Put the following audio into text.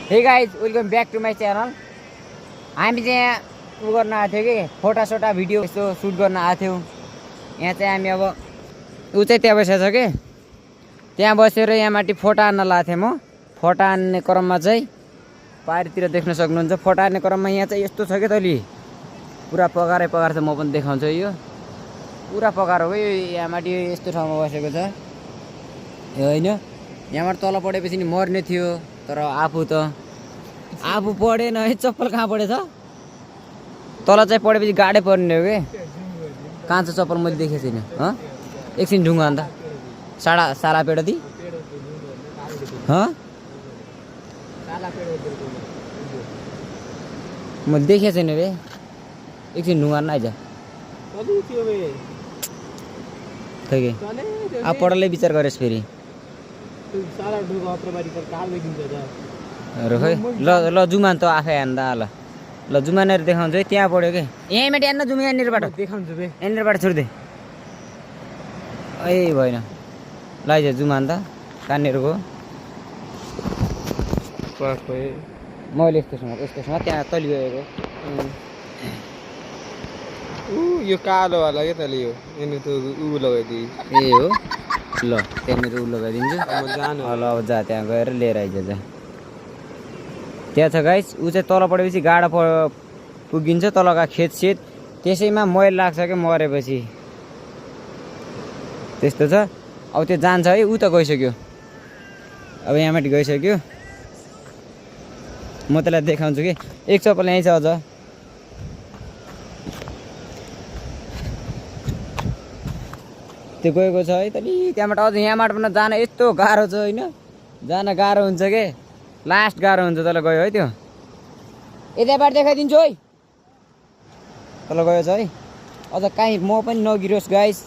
हे guys welcome back to my channel. हामी चाहिँ यहाँ उ गर्न आएको थियो कि फोटासोटा भिडियो यस्तो सुट गर्न आएको थियौँ। यहाँ चाहिँ हामी अब ऊ चाहिँ त्यहाँ बसेको छ कि त्यहाँ बसेर यहाँ माथि फोटा हान्न लगाएको थिएँ म। फोटा हान्ने क्रममा चाहिँ पारितिर देख्न सक्नुहुन्छ। फोटा हान्ने क्रममा यहाँ चाहिँ यस्तो छ कि तैँले पुरा पगारै पगार छ। म पनि देखाउँछु यो पुरा पगार हो कि यहाँ माथि यस्तो ठाउँमा बसेको छ यो होइन। यहाँबाट तल पढेपछि नि मर्ने थियो तर आफू पढेन है। चप्पल कहाँ पढेछ तल चाहिँ पढेपछि गाडै पर्ने हो कि काँचो चप्पल मैले देखेको छैन। एकछिन ढुङ्गा अन्त साला पेडो दि मैले देखेको छैन रे। एकछिन ढुङ्गा नआइज खै कि अब पढलै विचार गरेस् फेरि खै। ल जुमान त आफै हान्दा ल जुमानेर देखाउँछु है। त्यहाँ पढ्यो कि यहीँ माथि हान्न जुम यहाँनिरबाट देखाउँछु बे यहाँनिरबाट छोडिदे ए भएन ल आइज जुमान त कहाँनिर गयो मैले यस्तोसँग त्यहाँ तलि गएको यो कालोवाला के तले यो यहाँनिर त ऊ लगाइदिए ए हो। ल त्यहाँनिर ऊ लगाइदिन्छु ल अब जा त्यहाँ गएर लिएर आइज जा। त्यहाँ छ गाइस ऊ चाहिँ तल पढेपछि गाडा पुगिन्छ तलका खेतसेत त्यसैमा मैल लाग्छ क्या मरेपछि त्यस्तो छ। अब त्यो जान्छ है ऊ त गइसक्यो अब यहाँ माथि गइसक्यो। म त्यसलाई देखाउँछु कि एक चप्पल यहीँ छ अझ त्यो गएको छ है तली त्यहाँबाट अझ यहाँबाट पनि जान यस्तो गाह्रो छ होइन। जान गाह्रो हुन्छ के लास्ट गाह्रो हुन्छ तल गयो है त्यो यताबाट देखाइदिन्छु है तल गयो छ है। अझ काहीँ म पनि नगिरोस् गाइस